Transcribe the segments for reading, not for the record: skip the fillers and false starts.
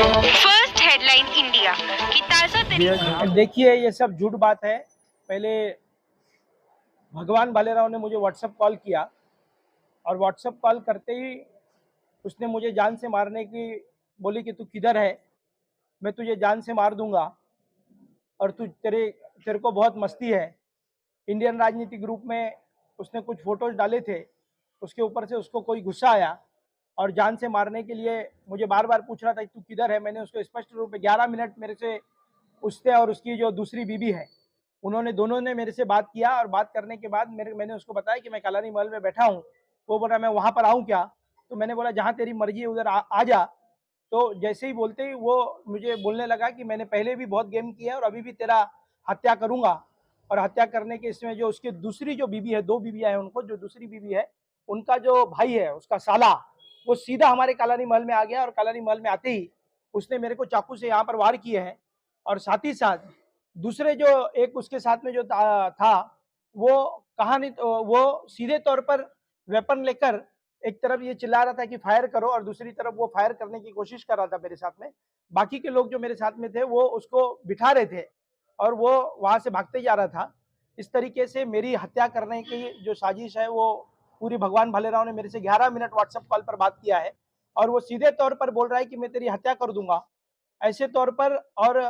First headline India की ताज़ा देखिए, ये सब झूठ बात है। पहले भगवान भालेराव ने मुझे व्हाट्सएप कॉल किया और व्हाट्सएप कॉल करते ही उसने मुझे जान से मारने की बोली कि तू किधर है, मैं तुझे जान से मार दूंगा और तेरे को बहुत मस्ती है। इंडियन राजनीतिक ग्रुप में उसने कुछ फोटोज डाले थे, उसके ऊपर से उसको कोई गुस्सा आया और जान से मारने के लिए मुझे बार बार पूछ रहा था तू किधर है। मैंने उसको स्पष्ट रूप में 11 मिनट मेरे से उससे और उसकी जो दूसरी बीबी है दोनों ने मेरे से बात किया और बात करने के बाद मैंने उसको बताया कि मैं कलानी महल में बैठा हूँ। वो बोल रहा मैं वहाँ पर आऊँ क्या? तो मैंने बोला जहाँ तेरी मर्जी है उधर आ जा। तो जैसे ही बोलते ही वो मुझे बोलने लगा कि मैंने पहले भी बहुत गेम किया है और अभी भी तेरा हत्या करूंगा। और हत्या करने के इसमें जो उसकी दूसरी जो बीबी है, 2 बीबियां हैं उनको, जो दूसरी बीबी है उनका जो भाई है उसका साला, वो सीधा हमारे कलानी महल में आ गया और कलानी महल में आते ही उसने मेरे को चाकू से यहाँ पर वार किए हैं। और साथ ही साथ दूसरे जो एक उसके साथ में जो था वो कहानी, वो सीधे तौर पर वेपन लेकर एक तरफ ये चिल्ला रहा था कि फायर करो और दूसरी तरफ वो फायर करने की कोशिश कर रहा था मेरे साथ में। बाकी के लोग जो मेरे साथ में थे वो उसको बिठा रहे थे और वो वहां से भागते जा रहा था। इस तरीके से मेरी हत्या करने की जो साजिश है वो पूरी, भगवान भालेराव ने मेरे से 11 मिनट व्हाट्सएप कॉल पर बात किया है और वो सीधे तौर पर बोल रहा है कि मैं तेरी हत्या कर दूंगा ऐसे तौर पर। और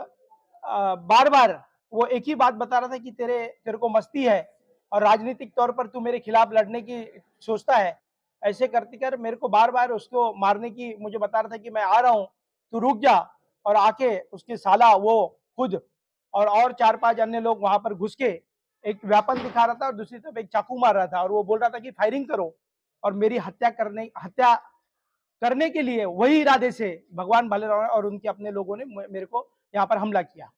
बार बार वो एक ही बात बता रहा था कि तेरे को मस्ती है और राजनीतिक तौर पर तू मेरे खिलाफ लड़ने की सोचता है। ऐसे करते कर मेरे को बार बार उसको मारने की मुझे बता रहा था कि मैं आ रहा हूँ, तू रुक जा। और आके उसके साला वो खुद और 4-5 अन्य लोग वहां पर घुस के एक व्यापन दिखा रहा था और दूसरी तरफ एक चाकू मार रहा था और वो बोल रहा था कि फायरिंग करो। और मेरी हत्या करने के लिए वही इरादे से भगवान भालेराव और उनके अपने लोगों ने मेरे को यहाँ पर हमला किया।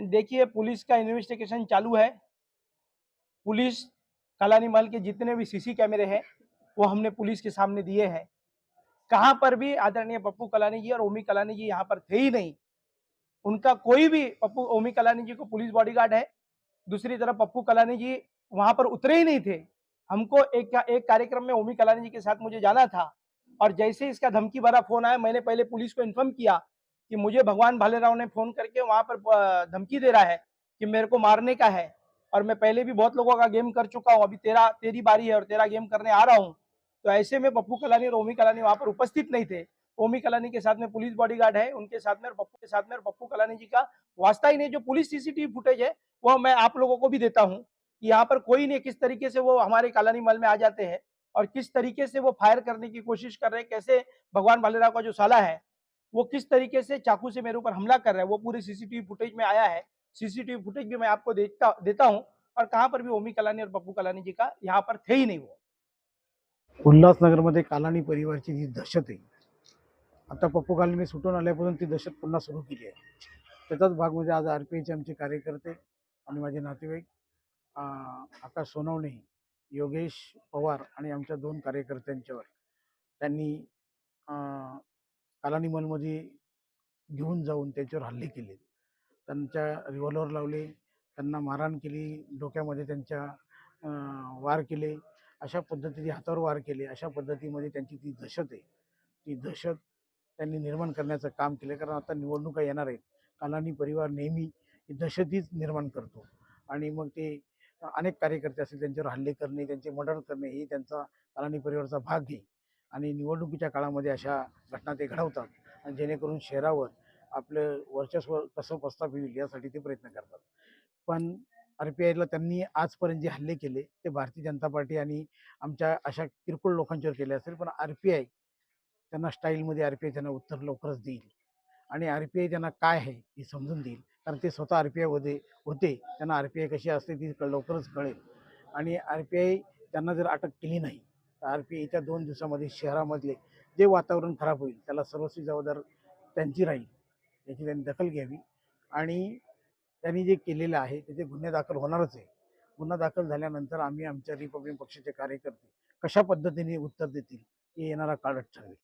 देखिए, पुलिस का इन्वेस्टिगेशन चालू है। पुलिस कलानी महल के जितने भी सीसी कैमरे हैं वो हमने पुलिस के सामने दिए हैं। कहाँ पर भी आदरणीय पप्पू कलानी जी और ओमी कलानी जी यहाँ पर थे ही नहीं। उनका कोई भी, पप्पू ओमी कलानी जी को पुलिस बॉडीगार्ड है, दूसरी तरफ पप्पू कलानी जी वहां पर उतरे ही नहीं थे। हमको एक कार्यक्रम में ओमी कलानी जी के साथ मुझे जाना था और जैसे ही इसका धमकी भरा फोन आया, मैंने पहले पुलिस को इन्फॉर्म किया कि मुझे भगवान भालेराव ने फोन करके वहां पर धमकी दे रहा है कि मेरे को मारने का है और मैं पहले भी बहुत लोगों का गेम कर चुका हूँ, अभी तेरी बारी है और तेरा गेम करने आ रहा हूँ। तो ऐसे में पप्पू कलानी और ओमी कलानी वहां पर उपस्थित नहीं थे। ओमी कलानी के साथ में पुलिस बॉडीगार्ड है, उनके साथ में और पप्पू के साथ में, और पप्पू कलानी जी का वास्ता ही नहीं। जो पुलिस सीसीटीवी फुटेज है वो मैं आप लोगों को भी देता हूँ। यहाँ पर कोई नहीं, किस तरीके से वो हमारे कलानी महल में आ जाते हैं और किस तरीके से वो फायर करने की कोशिश कर रहे हैं, कैसे भगवान भालेराव का जो साला है वो किस तरीके से चाकू से मेरे ऊपर हमला कर रहा है, वो पूरी सीसीटीवी फुटेज में आया है। सीसीटीवी फुटेज भी मैं आपको देता हूँ। और कहाँ पर भी ओमी कलानी और पप्पू कलानी जी का यहाँ पर थे ही नहीं वो। उल्हासनगरमध्ये कालानी परिवारची जी दहशत आहे, आता पप्पू कालानी सुटून आल्यापासून ती दहशत पुन्हा सुरू केली आहे. त्याचाच भाग म्हणजे आज आरपीआयचे आमचे कार्यकर्ते आणि माझे नातेवाईक आकाश सोनवणे, योगेश पवार आणि आमच्या 2 कार्यकर्त्यांच्यावर त्यांनी कालानी मॉलमध्ये घेऊन जाऊन त्यांच्यावर हल्ले केले. त्यांच्या रिव्हॉल्वर लावले, त्यांना मारहाण केली, डोक्यामध्ये त्यांच्या वार केले, अशा पद्धतीने हातावर वार केले. अशा पद्धतीमध्ये त्यांची ती दहशत आहे, ती दहशत त्यांनी निर्माण करण्याचं काम केलं. कारण आता निवडणुका येणार आहेत. कालानी परिवार नेहमी ही दहशतीच निर्माण करतो आणि मग ते अनेक कार्यकर्ते असतील त्यांच्यावर हल्ले करणे, त्यांचे मर्डर करणे हे त्यांचा कालानी परिवाराचा भाग आहे. आणि निवडणुकीच्या काळामध्ये अशा घटना ते घडवतात आणि जेणेकरून शहरावर आपलं वर्चस्व कसं प्रस्थापित होईल यासाठी ते प्रयत्न करतात. पण आरपीआयला त्यांनी आजपर्यंत जे हल्ले केले ते भारतीय जनता पार्टी आणि आमच्या अशा किरकोळ लोकांच्यावर केले असेल, पण आरपीआय त्यांना स्टाईलमध्ये आरपीआय त्यांना उत्तर लवकरच देईल आणि आरपीआय त्यांना काय आहे हे समजून देईल. कारण ते स्वतः आरपीआयमध्ये होते, त्यांना आरपीआय कशी असते ती लवकरच कळेल. आणि आरपीआय त्यांना जर अटक केली नाही तर आरपीआयच्या 2 दिवसामध्ये शहरामधले जे वातावरण खराब होईल त्याला सर्वस्वी जबाबदार त्यांची राहील. याची त्यांनी दखल घ्यावी आणि त्यांनी जे केलेलं आहे त्याचे गुन्हे दाखल होणारच आहे. गुन्हा दाखल झाल्यानंतर आम्ही आमच्या रिपब्लिकन पक्षाचे कार्यकर्ते कशा पद्धतीने उत्तर देतील हे येणारा काळच ठरवेल.